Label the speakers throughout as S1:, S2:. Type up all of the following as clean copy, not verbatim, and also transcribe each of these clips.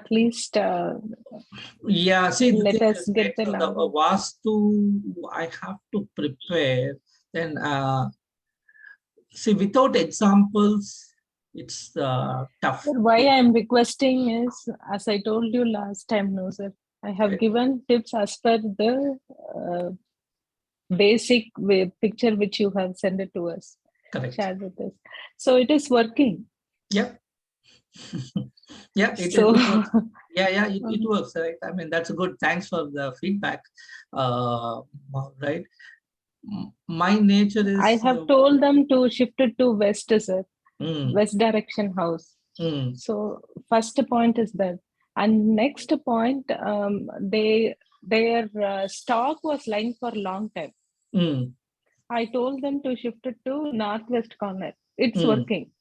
S1: at least
S2: Yeah, see, the
S1: let
S2: thing
S1: us
S2: is,
S1: get
S2: right,
S1: the
S2: so the
S1: knowledge.
S2: Vastu, I have to prepare. Then, see, without examples, it's tough.
S1: Sir, why I am requesting is, as I told you last time, no, sir, I have
S2: Right.
S1: given tips as per the basic picture which you have sent it to us,
S2: Correct.
S1: shared with us. So it is working.
S2: Yep. Yeah,
S1: So,
S2: it works. Yeah, it works, right? I mean, that's good. Thanks for the feedback. Right. My nature
S1: I
S2: is.
S1: have told them to shift it to west, sir,
S2: Mm,
S1: west direction house.
S2: mm,
S1: So first point is that, and next point, their stock was lying for a long time.
S2: mm,
S1: I told them to shift it to northwest corner. It's
S2: mm.
S1: working.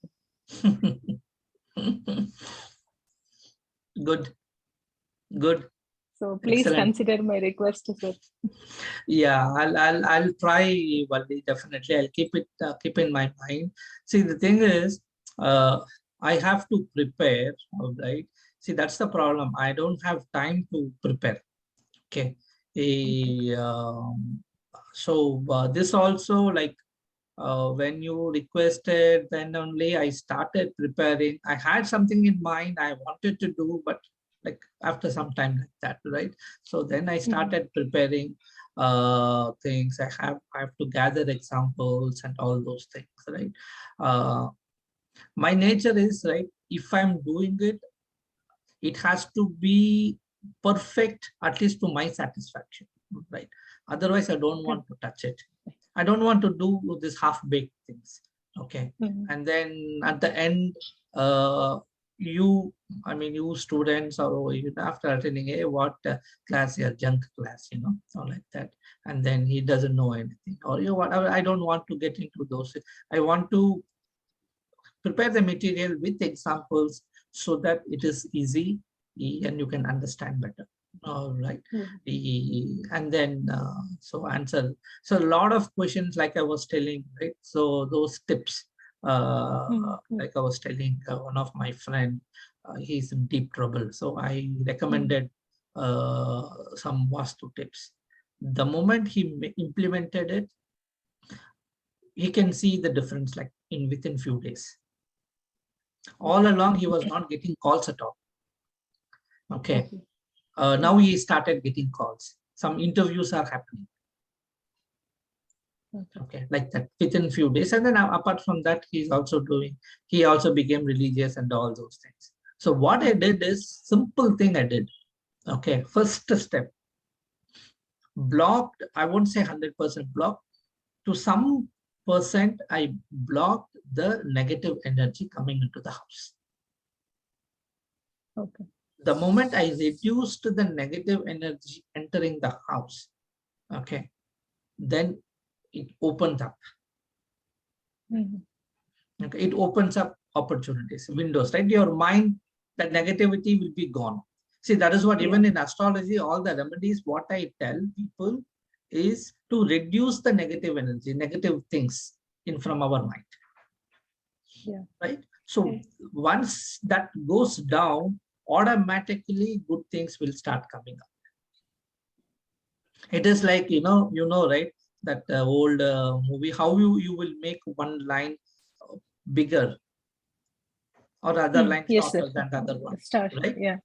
S2: Good, good,
S1: So please
S2: excellent.
S1: consider my request, sir.
S2: Yeah, I'll try, Valli, definitely. I'll keep in my mind. See, the thing is, I have to prepare, all right? See, that's the problem. I don't have time to prepare. Okay.
S1: Okay.
S2: So this also, like, when you requested, then only I started preparing. I had something in mind I wanted to do, but like after some time like that, right? So then I started preparing things. I have to gather examples and all those things, right? My nature is, right, if I'm doing it, it has to be perfect, at least to my satisfaction, right? Otherwise, I don't want to touch it. I don't want to do this half-baked things. Okay. And then at the end, you, I mean, you students or even after attending what class, your junk class, or like that. And then he doesn't know anything, or whatever. I don't want to get into those. I want to prepare the material with examples so that it is easy and you can understand better. All right. And then so answer. So a lot of questions, like I was telling, right? So those tips, like I was telling one of my friend, he's in deep trouble. So I recommended some Vastu tips. The moment he implemented it, he can see the difference like within few days. All along, he was not getting calls at all. Okay. Now he started getting calls. Some interviews are happening. Okay, like that within few days. And then apart from that, he also became religious and all those things. So what I did is simple thing I did. Okay, first step, blocked, I won't say 100% blocked. To some percent, I blocked the negative energy coming into the house.
S1: Okay.
S2: The moment I reduced the negative energy entering the house, okay, then it opens up. Okay, it opens up opportunities, windows, right? Your mind, that negativity will be gone. See, that is what even in astrology, all the remedies, what I tell people is to reduce the negative energy, negative things in from our mind. Right? So once that goes down, automatically good things will start coming up. It is like, right, that old movie, how you will make one line bigger or other line shorter than the other one, right?
S1: Yeah.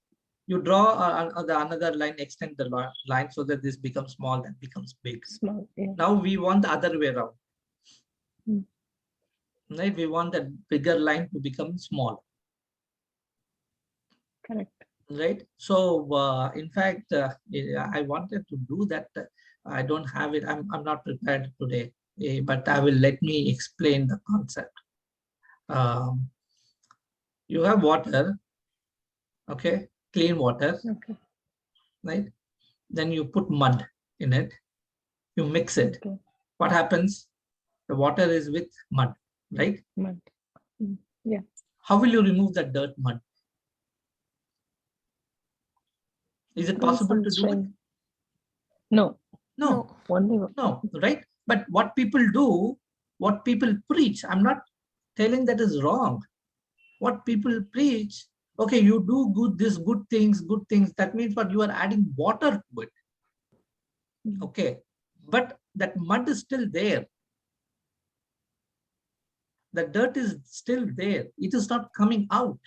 S2: You draw the another line, extend the line so that this becomes small, then becomes big.
S1: Small. Yeah.
S2: Now we want the other way around. Right? We want that bigger line to become small.
S1: Correct.
S2: Right? So in fact, I wanted to do that. I don't have it. I'm not prepared today, but let me explain the concept. You have water, okay, clean water, right? Then you put mud in it, you mix it. What happens? The water is with mud, right?
S1: Mud. Yeah.
S2: How will you remove that dirt mud? Is it possible to do it?
S1: No.
S2: No, right? But what people do, what people preach, I'm not telling that is wrong. What people preach, Okay, you do good things. That means what you are adding water to it. Okay, but that mud is still there. The dirt is still there. It is not coming out.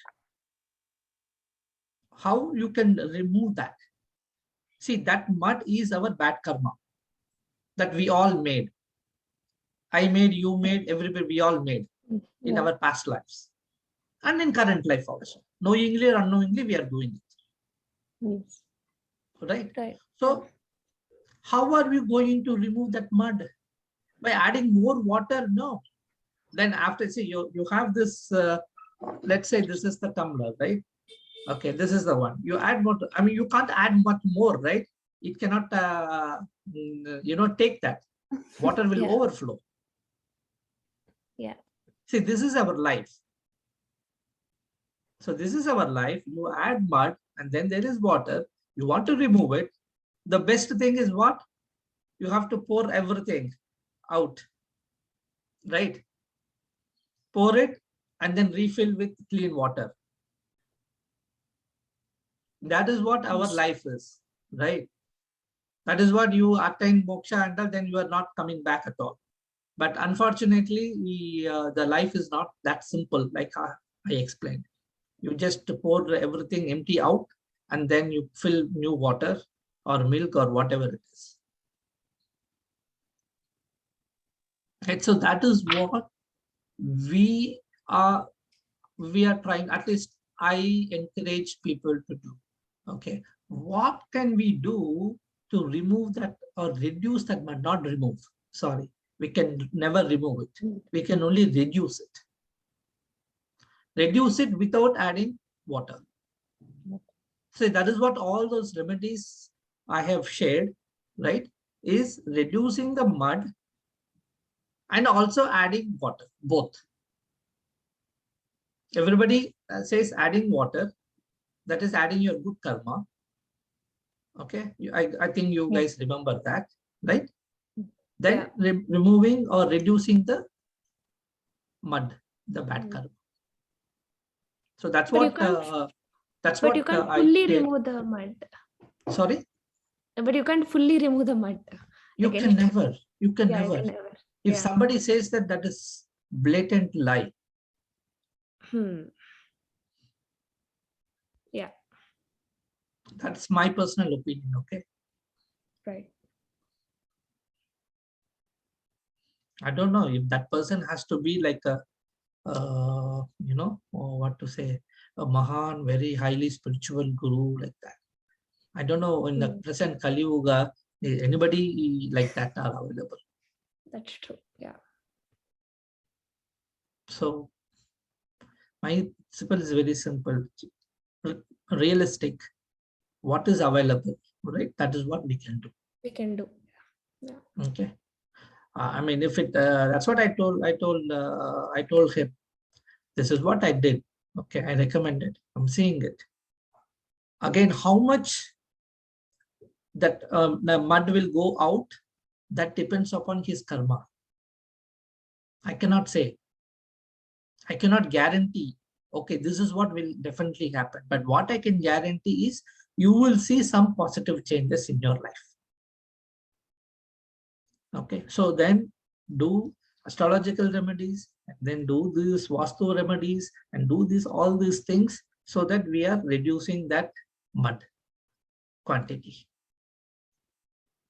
S2: How you can remove that? See, that mud is our bad karma that we all made. I made, you made, everybody, we all made in our past lives and in current life also. Knowingly or unknowingly, we are doing it.
S1: Yes.
S2: Right? So, how are we going to remove that mud? By adding more water? No. Then after, see, you have this, let's say this is the tumbler, right? Okay, this is the one. You add more, I mean, you can't add much more, right? It cannot, take that. Water will overflow.
S3: Yeah.
S2: See, this is our life. So this is our life. You add mud and then there is water. You want to remove it. The best thing is what? You have to pour everything out, right? Pour it and then refill with clean water. That is what our life is, right? That is what you attain moksha and then you are not coming back at all. But unfortunately, the life is not that simple, like I explained. You just pour everything empty out and then you fill new water or milk or whatever it is. Right, so that is what we are trying, at least I encourage people to do. Okay, what can we do to remove that or reduce that, but not remove? Sorry, we can never remove it. We can only reduce it. Reduce it without adding water. So that is what all those remedies I have shared, right? Is reducing the mud and also adding water, both. Everybody says adding water, that is adding your good karma. Okay, I think you guys remember that, right? Then removing or reducing the mud, the bad karma. So that's what
S3: But you can't fully remove the mud.
S2: Sorry?
S3: But you can't fully remove the mud.
S2: You can never. You can never. If somebody says that, that is blatant lie.
S3: Yeah.
S2: That's my personal opinion, okay?
S3: Right.
S2: I don't know if that person has to be like a, what to say, a Mahan, very highly spiritual guru like that. I don't know in the present Kali Yuga, anybody like that are available.
S3: That's true. Yeah.
S2: So my principle is very simple, realistic. What is available, right? That is what we can do.
S3: We can do. Yeah.
S2: Okay. I mean, if it, that's what I told him. This is what I did. Okay, I recommend it. I'm seeing it. Again, how much that the mud will go out, that depends upon his karma. I cannot say. I cannot guarantee, okay, this is what will definitely happen. But what I can guarantee is you will see some positive changes in your life. Okay, so then do astrological remedies, and then do these vastu remedies, and do all these things so that we are reducing that mud quantity.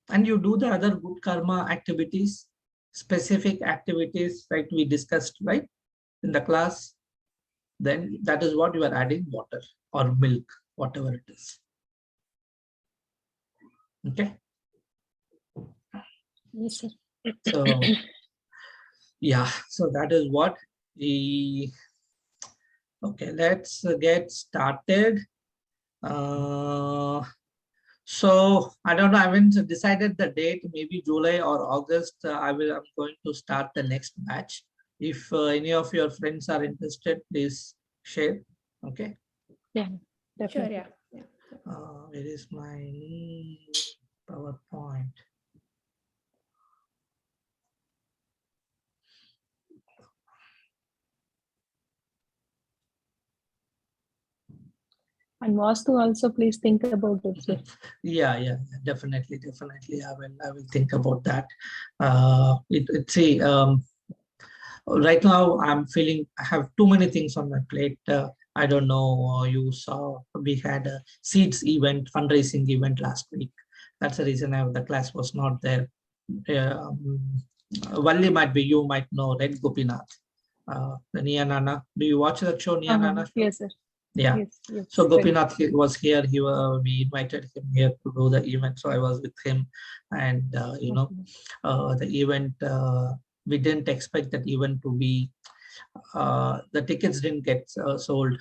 S2: And you do the other good karma activities, specific activities, like we discussed, right, in the class. Then that is what you are adding, water or milk, whatever it is. Okay.
S1: Yes, sir.
S2: So yeah, so that is what the, okay, let's get started. So I don't know, I haven't decided the date, maybe July or August. I'm going to start the next batch. If any of your friends are interested, please share. Okay.
S1: Yeah, definitely.
S3: Sure, yeah.
S2: Where is my PowerPoint?
S1: And Vastu also, please think about it, sir.
S2: Yeah, definitely. I will think about that. Right now I'm feeling I have too many things on my plate. I don't know, you saw we had a seeds event, fundraising event last week. That's the reason the class was not there. Valli you might know Red Gopinath, the Nia Nana. Do you watch that show, Nia Nana show?
S1: Yes, sir.
S2: Yeah.
S1: Yes,
S2: so Gopinath was here. We invited him here to do the event. So I was with him, and the event. We didn't expect that event to be. The tickets didn't get sold.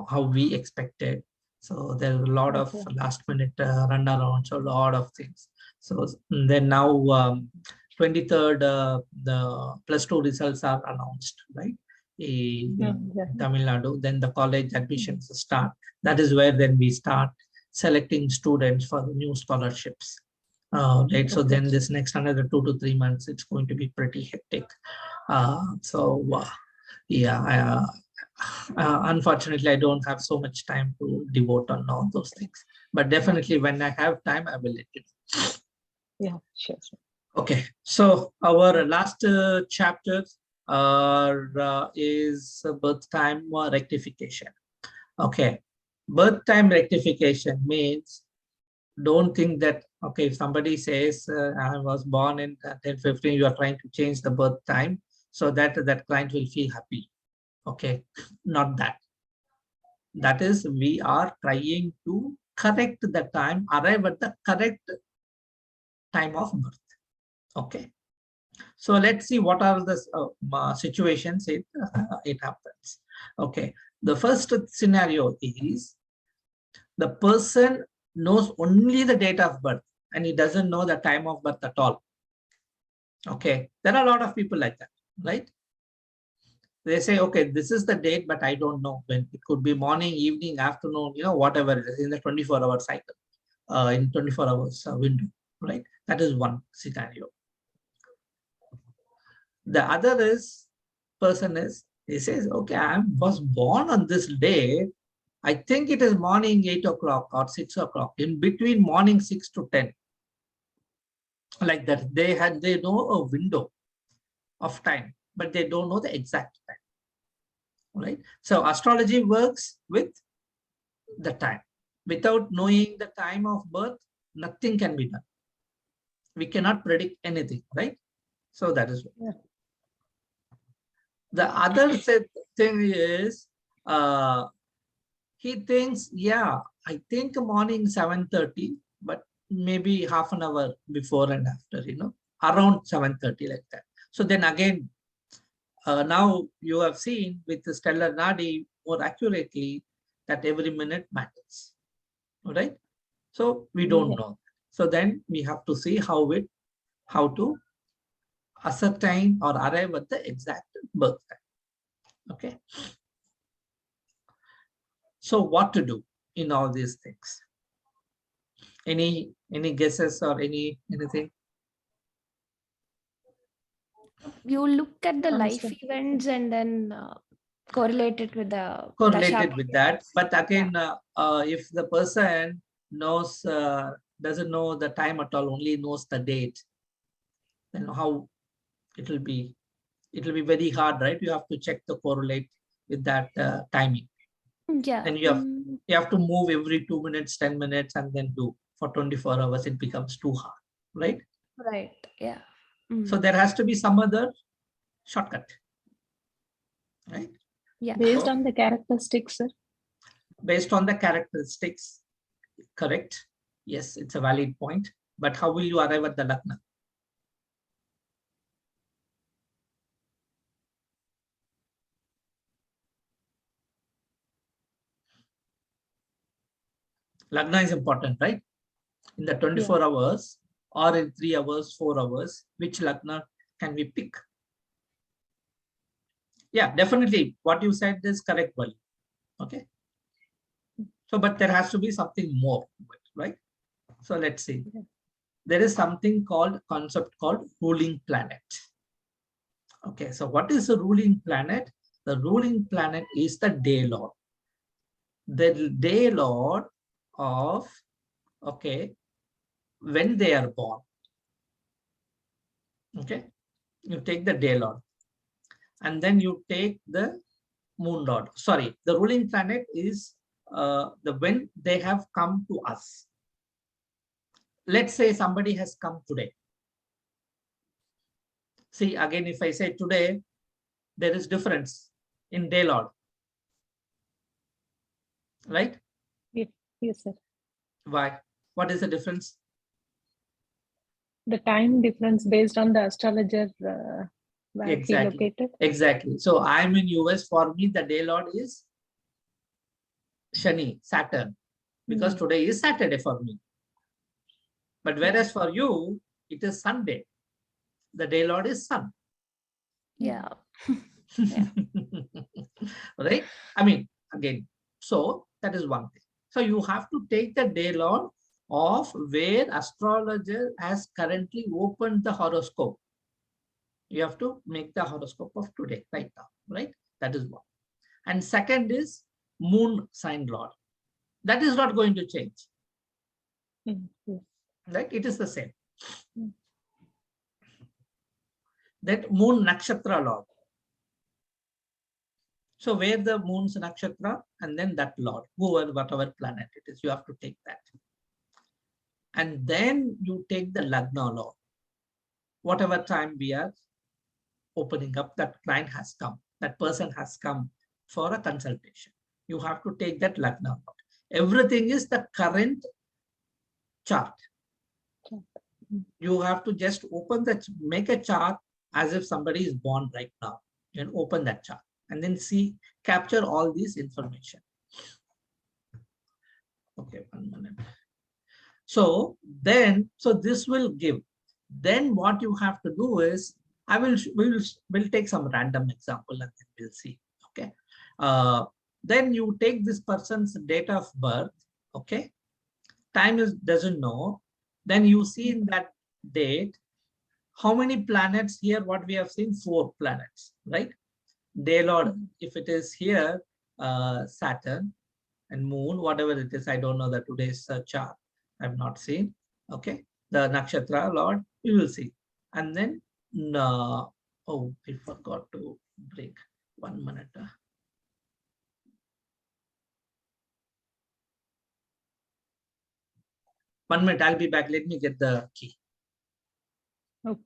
S2: How we expected. So there were a lot of last minute runarounds, a lot of things. So then now 23rd, the +2 results are announced, right? In Tamil Nadu, then the college admissions start. That is where then we start selecting students for the new scholarships. Right. So then this next another 2 to 3 months, it's going to be pretty hectic. Unfortunately, I don't have so much time to devote on all those things. But definitely when I have time, I will let you know.
S1: Yeah, sure.
S2: Okay, so our last chapter is birth time rectification. Okay, birth time rectification means, don't think that, okay, if somebody says I was born in 10:15, you are trying to change the birth time so that that client will feel happy. Okay, not that. That is, we are trying to correct the time, arrive at the correct time of birth. Okay, so let's see what are the situations it happens. Okay, the first scenario is the person knows only the date of birth and he doesn't know the time of birth at all. Okay, there are a lot of people like that, right? They say, okay, this is the date, but I don't know when. It could be morning, evening, afternoon, whatever it is in the 24-hour cycle, in 24 hours window, right? That is one scenario. The other person he says, okay, I was born on this day. I think it is morning 8 o'clock or 6 o'clock, in between morning 6 to 10. Like that, they know a window of time, but they don't know the exact time. Right? So astrology works with the time. Without knowing the time of birth, nothing can be done. We cannot predict anything, right? So that is what. The other thing is, he thinks, yeah, I think morning 7:30, but maybe half an hour before and after, around 7:30, like that. So then again, now you have seen with the stellar nadi more accurately that every minute matters, right? So we don't know. So then we have to see how to ascertain or arrive at the exact birth time. Okay. So what to do in all these things? Any guesses or anything?
S3: You look at the life events and then correlate it with the
S2: correlated with that. But again, if the person knows doesn't know the time at all, only knows the date, then how it will be very hard, right? You have to check the correlate with that timing.
S3: Yeah.
S2: And you have to move every 2 minutes, 10 minutes, and then do for 24 hours. It becomes too hard, right?
S3: Right. Yeah.
S2: So there has to be some other shortcut, right?
S3: Yeah.
S1: Based on the characteristics, sir.
S2: Based on the characteristics, correct. Yes, it's a valid point. But how will you arrive at the Lagna? Lagna is important, right? In the 24 hours or in 3 hours, 4 hours, which Lagna can we pick? Yeah, definitely. What you said is correct, well. Okay. So, but there has to be something more, right? So let's see. There is something called concept called ruling planet. Okay, so what is the ruling planet? The ruling planet is the day lord. the day lord of, okay, when they are born. Okay, you take the day lord, and then you take the moon lord. Sorry, the ruling planet is the when they have come to us. Let's say somebody has come today. See, again, if I say today, there is difference in day lord, right?
S1: Yes, sir.
S2: Why? What is the difference?
S1: The time difference based on the astrologer where he located.
S2: Exactly. So I'm in US. For me, the day lord is Shani, Saturn, because today is Saturday for me. But whereas for you, it is Sunday. The day lord is Sun.
S3: Yeah.
S2: Right? I mean, again, so that is one thing. So you have to take the day lord of where astrologer has currently opened the horoscope. You have to make the horoscope of today, right now, right? That is one. And second is moon sign lord. That is not going to change. Right? It is the same. That moon nakshatra lord. So where the moon's nakshatra and then that lord, whoever, whatever planet it is, you have to take that. And then you take the lagna lord. Whatever time we are opening up, that client has come, that person has come for a consultation. You have to take that lagna lord. Everything is the current chart. You have to just open that, make a chart as if somebody is born right now, and open that chart and then see, capture all these information. Okay, 1 minute. So then, so this will give. Then what you have to do is, we'll take some random example and then we'll see. Okay. Then you take this person's date of birth. Okay. Time is doesn't know. Then you see in that date how many planets here. What we have seen, 4 planets, right? Day lord, if it is here, Saturn and moon, whatever it is, I don't know that today's chart. I've not seen. Okay, the nakshatra lord, we will see. And then, oh, I forgot to break. 1 minute. 1 minute, I'll be back. Let me get the key.
S1: Okay.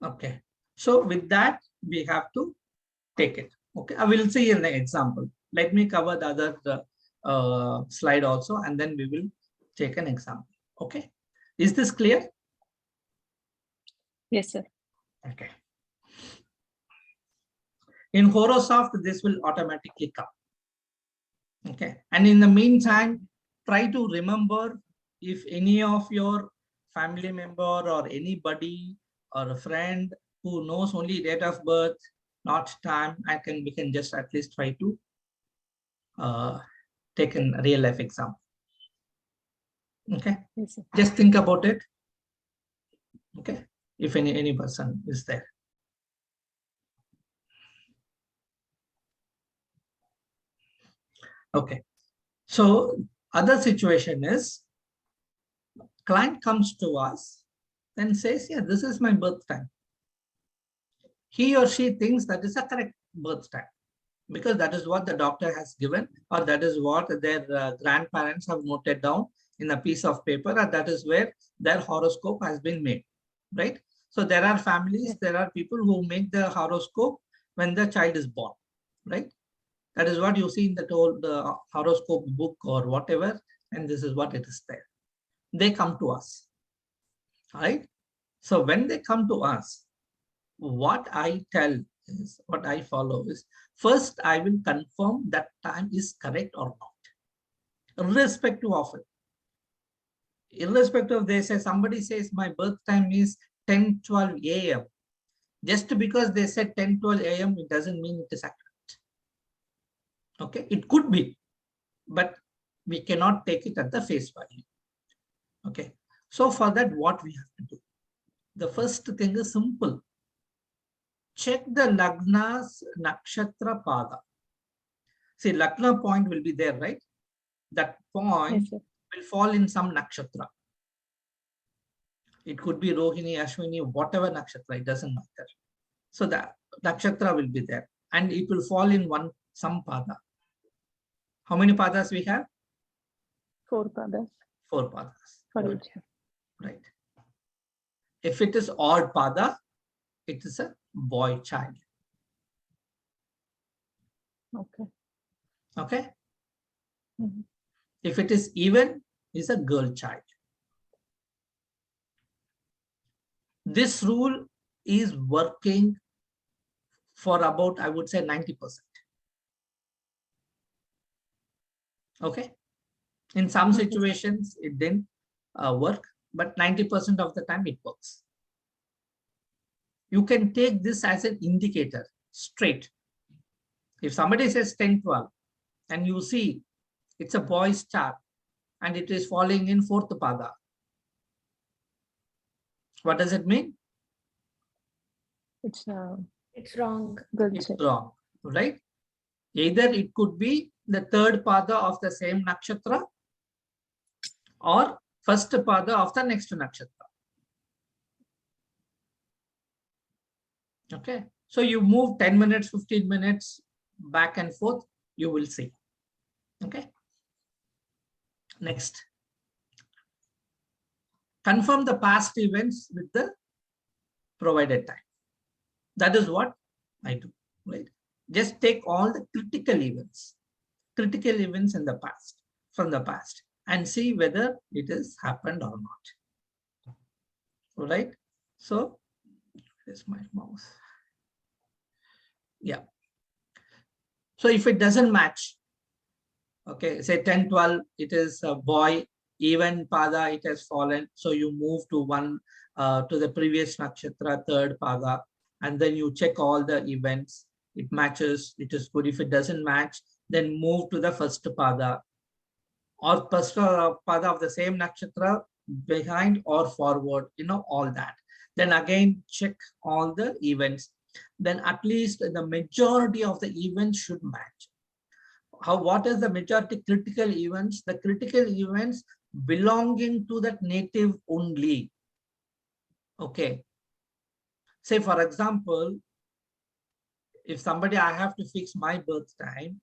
S2: Okay, so with that, we have to take it. Okay, I will see in the example. Let me cover the other slide also, and then we will take an example. Okay, is this clear?
S1: Yes, sir.
S2: Okay. In Horosoft, this will automatically come. Okay, and in the meantime, try to remember if any of your family member or anybody or a friend who knows only date of birth, not time, we can just at least try to take a real life example. Okay,
S1: Yes, sir.
S2: just think about it. Okay, if any person is there. Okay, so other situation is, client comes to us and says, yeah, this is my birth time. He or she thinks that is a correct birth time because that is what the doctor has given, or that is what their grandparents have noted down in a piece of paper, and that is where their horoscope has been made, right? So there are families, there are people who make the horoscope when the child is born, right? That is what you see in the horoscope book or whatever, and this is what it is there. They come to us, right? So when they come to us, what I follow is, first I will confirm that time is correct or not, irrespective of it. Irrespective, they say, somebody says my birth time is 10:12 a.m. Just because they said 10:12 a.m., it doesn't mean it is accurate. Okay, it could be, but we cannot take it at the face value. Okay, so for that, what we have to do? The first thing is simple. Check the Lagna's Nakshatra Pada. See, Lagna point will be there, right? That point
S1: Yes,
S2: will fall in some nakshatra. It could be Rohini, Ashwini, whatever nakshatra, it doesn't matter. So that nakshatra will be there, and it will fall in some pada. How many padas we have?
S1: 4 padas.
S2: 4 padas.
S1: For
S2: Good.
S1: each.
S2: Right. If it is odd pada, it is a boy child.
S1: Okay.
S2: Okay.
S1: Mm-hmm.
S2: If it is even, it's a girl child. This rule is working for about, I would say, 90%. Okay. In some situations, it didn't work, but 90% of the time it works. You can take this as an indicator straight. If somebody says 10:12 and you see it's a boy's chart and it is falling in 4th pada, what does it mean?
S1: It's
S3: wrong.
S2: It's wrong, right? Either it could be the 3rd pada of the same nakshatra or 1st pada of the next nakshatra. Okay, so you move 10 minutes, 15 minutes back and forth, you will see. Okay, next. Confirm the past events with the provided time. That is what I do, right? Just take all the critical events in the past, from the past, and see whether it has happened or not. All right. So, where's my mouse? Yeah. So if it doesn't match, okay, say 10:12, it is a boy, even pada, it has fallen. So you move to to the previous nakshatra, 3rd pada, and then you check all the events. It matches, it is good. If it doesn't match, then move to the 1st pada or 1st pada of the same nakshatra, behind or forward, all that. Then again, check all the events. Then at least the majority of the events should match. What is the majority? Critical events. The critical events belonging to that native only. Okay. Say, for example, if I have to fix my birth time,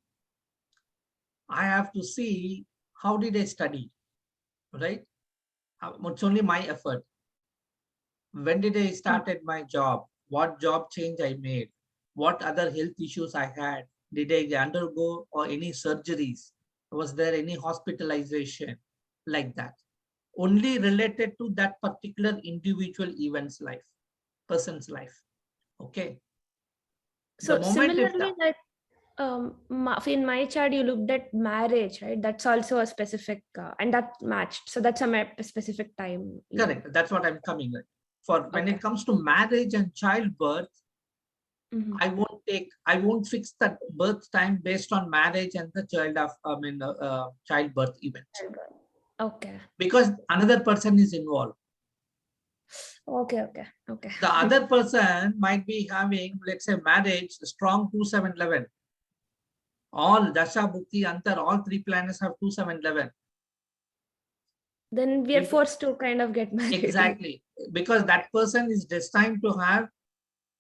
S2: I have to see how did I study, right? It's only my effort. When did I started my job? What job change I made? What other health issues I had? Did I undergo or any surgeries? Was there any hospitalization? Like that. Only related to that particular individual event's life, person's life. Okay.
S3: So similarly, like in my chart, you looked at marriage, right? That's also a specific, and that matched. So that's a specific time.
S2: Correct. That's what I'm coming at. When it comes to marriage and childbirth, I won't fix that birth time based on marriage and the childbirth event.
S3: Okay.
S2: Because another person is involved.
S3: Okay.
S2: The other person might be having, let's say, marriage, strong 2711. All Dasha, Bhukti, Antar, all 3 planets have 2711.
S3: Then we are forced to kind of get married.
S2: Exactly. Because that person is destined to have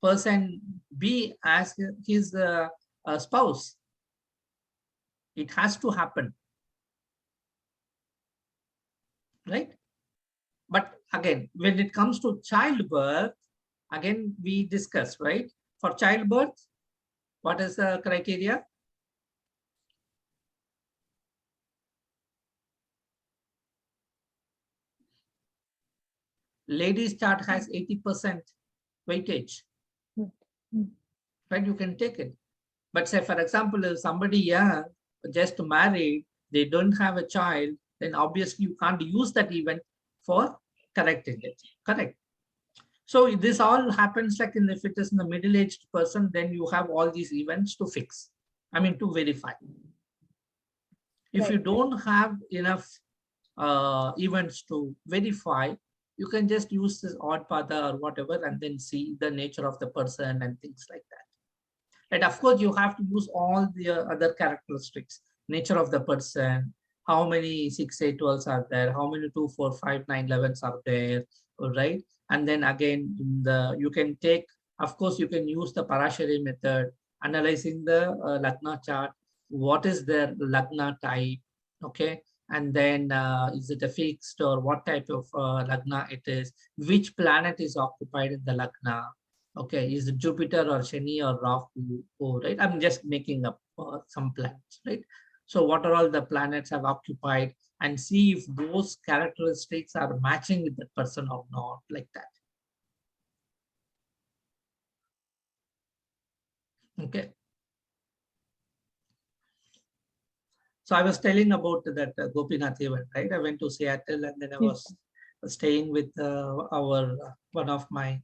S2: person B as his spouse. It has to happen. Right? But again, when it comes to childbirth, again, we discuss, right? For childbirth, What is the criteria? Ladies chart has 80% weightage, right? You can take it. But say, for example, if somebody young, just married, they don't have a child, then obviously you can't use that event for correcting it. Correct. So this all happens like if it is in the middle-aged person, then you have all these events to fix. I mean, to verify. If you don't have enough events to verify, you can just use this odd pada or whatever and then see the nature of the person and things like that. And of course, you have to use all the other characteristics, nature of the person, how many 6, 8, 12s are there, how many 2, 4, 5, 9, 11s are there, all right? And then again, you can take, of course, you can use the Parashari method, analyzing the Lagna chart, what is their Lagna type, okay? And then is it a fixed or what type of Lagna it is, which planet is occupied in the Lagna, okay, is it Jupiter or Shani or Rahu, right? I'm just making up some planets, right? So what are all the planets have occupied and see if those characteristics are matching with that person or not, like that. Okay. So I was telling about that Gopinath event, right? I went to Seattle and then I was staying with one of my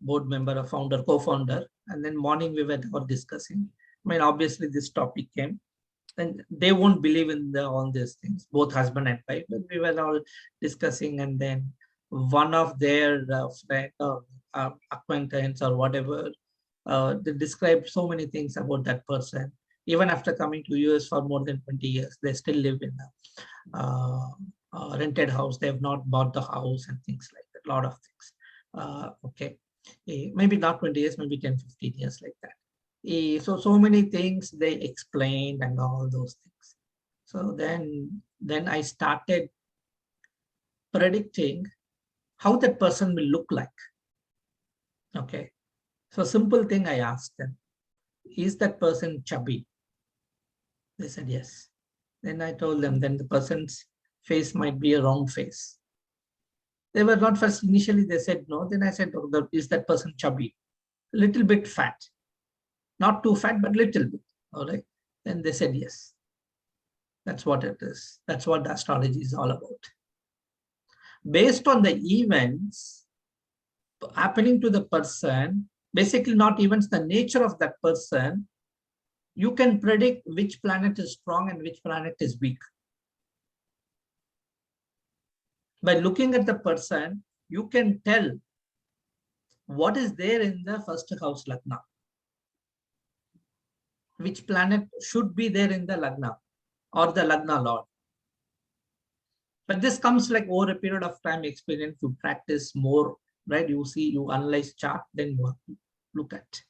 S2: board member, a founder, co-founder, and then morning we were discussing. I mean, obviously this topic came, and they won't believe in all these things, both husband and wife, but we were all discussing, and then one of their friend or acquaintance or whatever, they described so many things about that person. Even after coming to US for more than 20 years, they still live in a rented house. They have not bought the house and things like that, a lot of things. Okay, maybe not 20 years, maybe 10, 15 years like that. So many things they explained and all those things. So then I started predicting how that person will look like. Okay, so simple thing I asked them, is that person chubby? They said yes. Then I told them, then the person's face might be a wrong face. They were not first, initially they said no. Then I said, oh, is that person chubby? A little bit fat. Not too fat, but little bit. All right. Then they said yes. That's what it is. That's what the astrology is all about. Based on the events happening to the person, basically not events, the nature of that person, you can predict which planet is strong and which planet is weak. By looking at the person, you can tell what is there in the first house Lagna. Which planet should be there in the Lagna or the Lagna Lord. But this comes like over a period of time experience, you practice more, right? You see, you analyze chart, then you have to look at.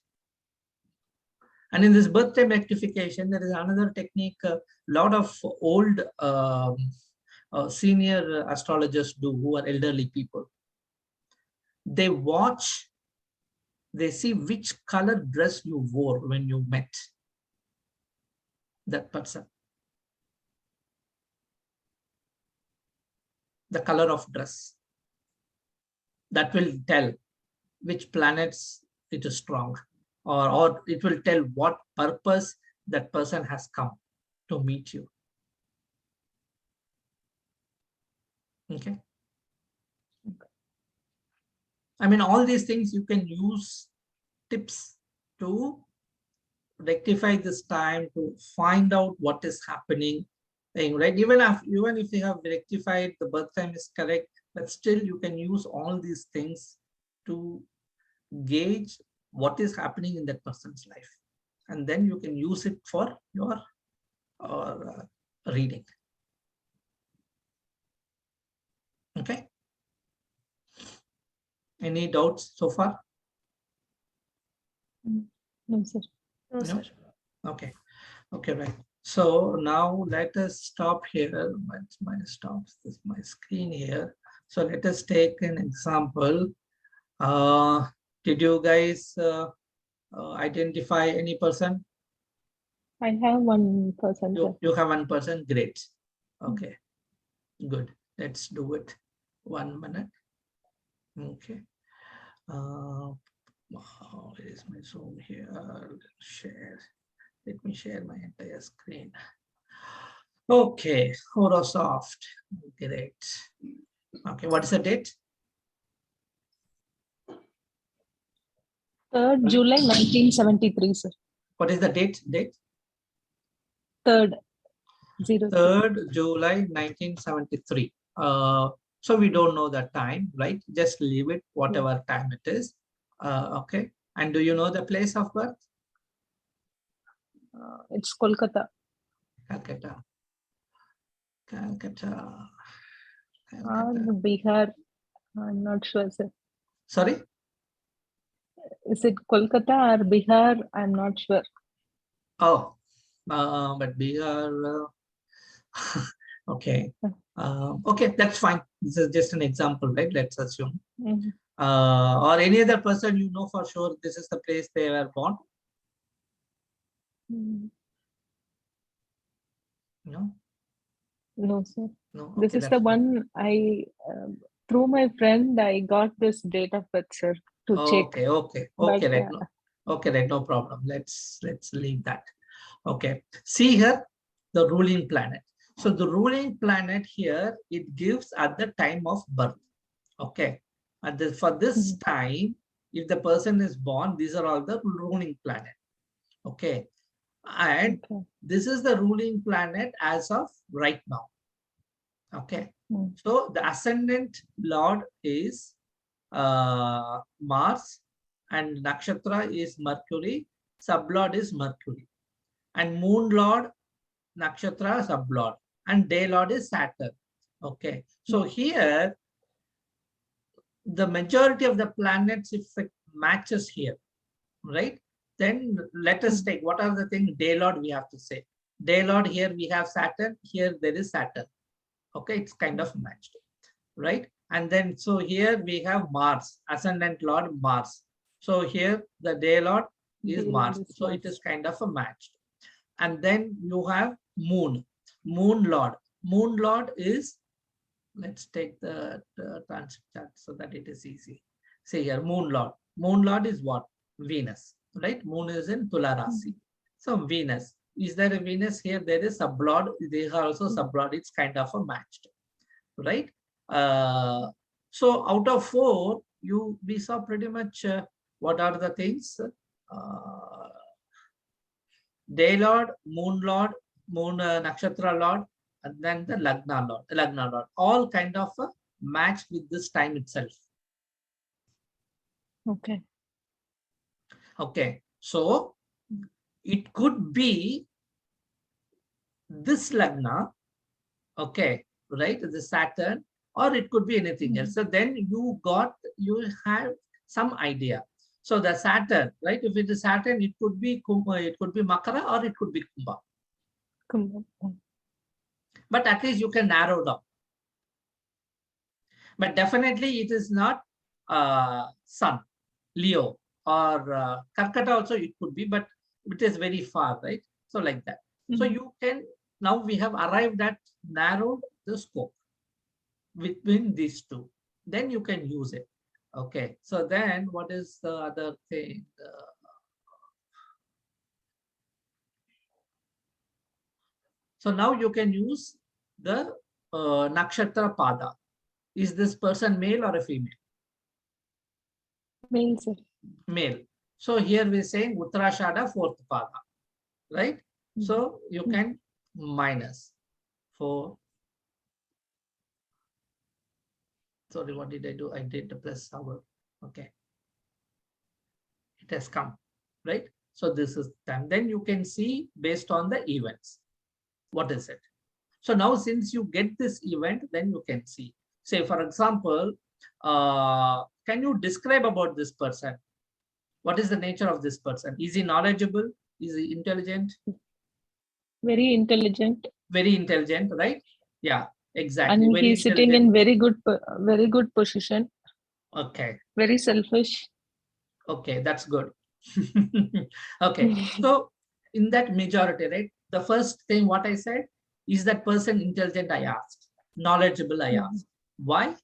S2: And in this birth time rectification, there is another technique a lot of old senior astrologers do, who are elderly people. They watch, they see which color dress you wore when you met that person. The color of dress. That will tell which planets it is strong, or it will tell what purpose that person has come to meet you. Okay. I mean, all these things you can use tips to rectify this time, to find out what is happening, right? Even if you have rectified, the birth time is correct, but still you can use all these things to gauge what is happening in that person's life. And then you can use it for your reading. Okay. Any doubts so far?
S1: No, sir.
S3: No, sir.
S2: Okay. Okay, right. So now let us stop here. My stops this my screen here. So let us take an example. Did you guys identify any person?
S1: I have one person.
S2: You have one person, great. Okay, good. Let's do it. 1 minute. Okay. Where is my Zoom here? Share. Let me share my entire screen. Okay, Horosoft. Great. Okay, what is the date?
S1: 3rd July 1973, sir.
S2: What is the date?
S1: 3rd.
S2: 3rd July 1973. So we don't know the time, right? Just leave it whatever time it is. Okay. And do you know the place of birth?
S1: It's Kolkata.
S2: Calcutta.
S1: Bihar. I'm not sure, sir.
S2: Sorry?
S1: Is it Kolkata or Bihar? I'm not sure.
S2: Oh, but Bihar. Okay. Okay, that's fine. This is just an example, right? Let's assume. Or any other person you know for sure this is the place they were born? No?
S1: No, sir.
S2: No.
S1: This is the one I, through my friend, I got this date of birth, sir, to check.
S2: Okay, right. Okay, right, no problem. Let's leave that. Okay. See here, the ruling planet. So the ruling planet here, it gives at the time of birth. Okay. And for this time, if the person is born, these are all the ruling planet. Okay. And this is the ruling planet as of right now. Okay. So the ascendant lord is Mars, and nakshatra is Mercury, sublord is Mercury, and moon lord, nakshatra, sublord, and day lord is Saturn. Okay. So here, the majority of the planets, if it matches here, right? Then let us take, what are the things day lord we have to say? Day lord, here we have Saturn, here there is Saturn. Okay, it's kind of matched, right? And then, so here we have Mars, ascendant lord Mars. So here the day lord is Mars. So it is kind of a matched. And then you have moon, moon lord. Moon lord is, let's take the transit chart so that it is easy. See here, moon lord. Moon lord is what? Venus, right? Moon is in Tula Rasi. So Venus. Is there a Venus here? There is sublord. They are also sublord. It's kind of a matched, right? So out of 4, we saw pretty much what are the things? Day lord, moon nakshatra lord, and then the lagna lord, all kind of match with this time itself.
S1: Okay.
S2: Okay. So it could be this lagna, okay, right? The Saturn, or it could be anything else. So then you have some idea. So the Saturn, right? If it is Saturn, it could be Kumbha, it could be Makara, or it could be Kumbha. But at least you can narrow down. But definitely it is not Sun, Leo, or Karkata also it could be, but it is very far, right? So like that. So you can, now we have arrived at narrowed the scope between these two. Then you can use it. Okay. So then what is the other thing? So now you can use the nakshatra pada. Is this person male or a female?
S1: Male, sir.
S2: Male. So here we're saying Uttarashada 4th pada, right? So you can minus 4. Sorry, what did I do? I did the plus hour. Okay. It has come, right? So this is time. Then you can see based on the events. What is it? So now since you get this event, then you can see. Say, for example, can you describe about this person? What is the nature of this person? Is he knowledgeable? Is he intelligent?
S1: Very intelligent.
S2: Very intelligent, right? Yeah, exactly.
S1: And he's sitting in very good position.
S2: Okay.
S1: Very selfish.
S2: Okay, that's good. Okay, so in that majority, right? The first thing what I said, is that person intelligent? I asked. Knowledgeable? I asked. Why?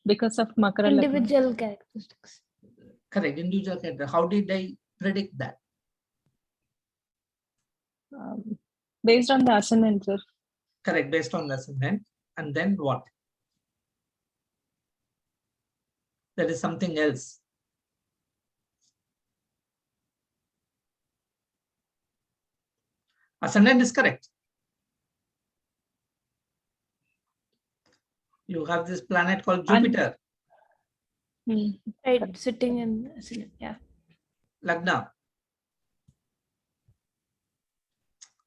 S1: Because of Makara Lagna.
S3: Individual characteristics.
S2: Correct, individual character. How did I predict that?
S1: Based on the ascendant, sir.
S2: Correct, based on the ascendant. And then what? There is something else. Ascendant is correct. You have this planet called Jupiter.
S3: Right, sitting in, yeah.
S2: Lagna.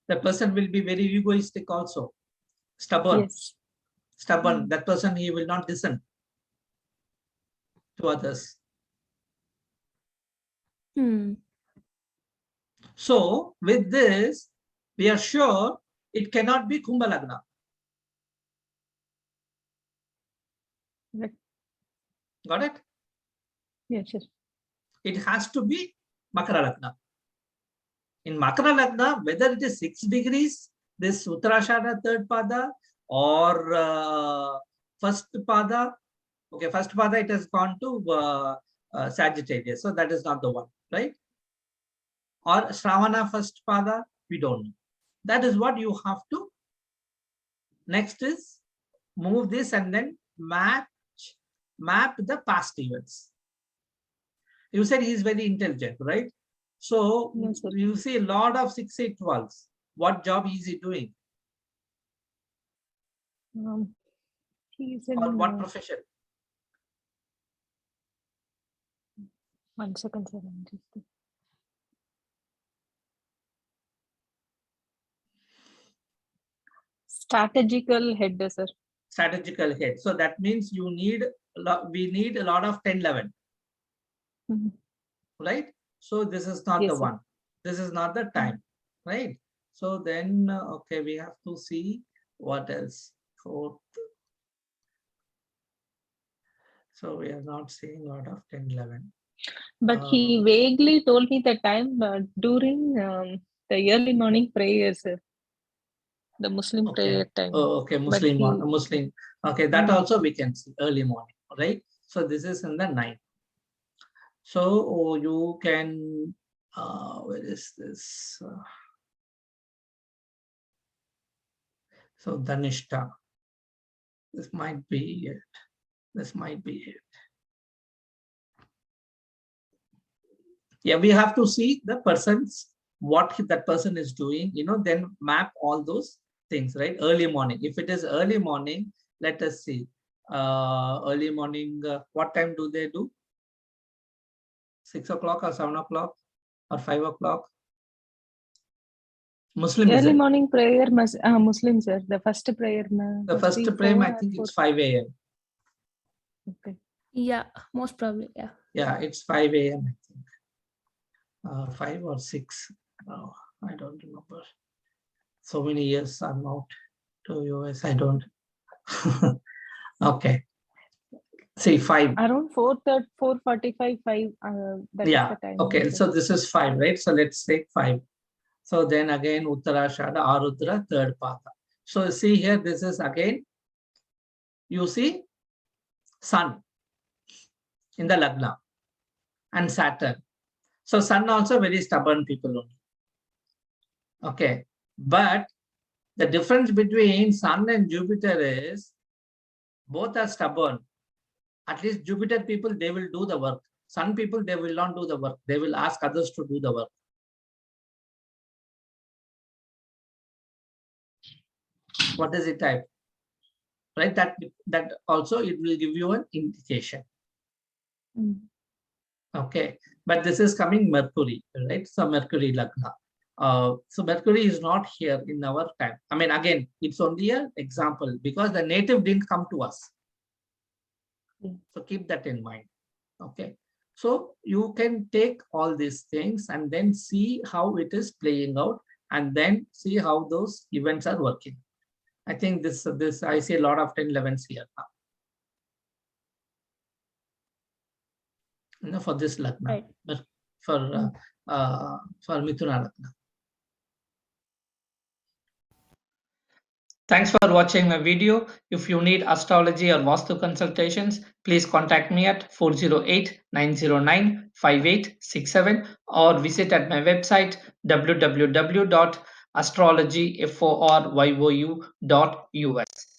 S2: The person will be very egoistic also. Stubborn.
S1: Yes.
S2: Stubborn. That person, he will not listen to others. So with this, we are sure it cannot be Kumbha Lagna.
S1: Right.
S2: Got it?
S1: Yes, sir.
S2: It has to be Makara Lagna. In Makara Lagna, whether it is 6 degrees, this Uttarashada third pada, or first pada. Okay, first pada, it has gone to Sagittarius. So that is not the one, right? Or Shravana first pada, we don't know. That is what you have to. Next is move this and then map the past events. You said he is very intelligent, right? So
S1: yes,
S2: you see a lot of 6-8-12s. What job is he doing?
S1: He's in.
S2: Or what profession?
S1: 1 second, sir. Strategical head, sir.
S2: Strategical head. So that means we need a lot of 10-11. Right? So this is not the one. This is not the time, right? So then, okay, we have to see what else. Fourth. So we are not seeing a lot of 10-11.
S1: But he vaguely told me the time during the early morning prayers, the Muslim prayer time.
S2: Oh, okay, Muslim. Okay, that also we can see early morning, right? So this is in the night. So you can, where is this? So Dhanishta, this might be it. This might be it. Yeah, we have to see the person's, what that person is doing, then map all those things, right? Early morning. If it is early morning, let us see. Early morning, what time do they do? 6 o'clock or 7 o'clock or 5 o'clock? Muslim.
S1: Early morning prayer, Muslim, sir. The first prayer.
S2: The first prayer, I think it's 5 a.m.
S1: Okay.
S3: Yeah, most probably. Yeah.
S2: Yeah, it's 5 a.m. I think. 5 or 6. Oh, I don't remember. So many years I'm out to US. I don't. Okay. Say 5.
S1: Around 4:45, 5. That is the time.
S2: Okay. So this is 5, right? So let's take 5. So then again, Uttarashada, Arudra, third pada. So see here, this is again, you see Sun in the Lagna and Saturn. So Sun also very stubborn people only. Okay. But the difference between Sun and Jupiter is both are stubborn. At least Jupiter people, they will do the work. Sun people, they will not do the work. They will ask others to do the work. What does it type? Right? That also it will give you an indication. Okay. But this is coming Mercury, right? So Mercury Lagna. So Mercury is not here in our time. I mean, again, it's only an example because the native didn't come to us. So keep that in mind. Okay. So you can take all these things and then see how it is playing out and then see how those events are working. I think this I see a lot of 10-11s here now. for this Lagna,
S3: Right.
S2: but for Mithuna Lagna. Thanks for watching my video. If you need astrology or Vastu consultations, please contact me at 408-909-5867 or visit at my website www.astrologyforyu.us.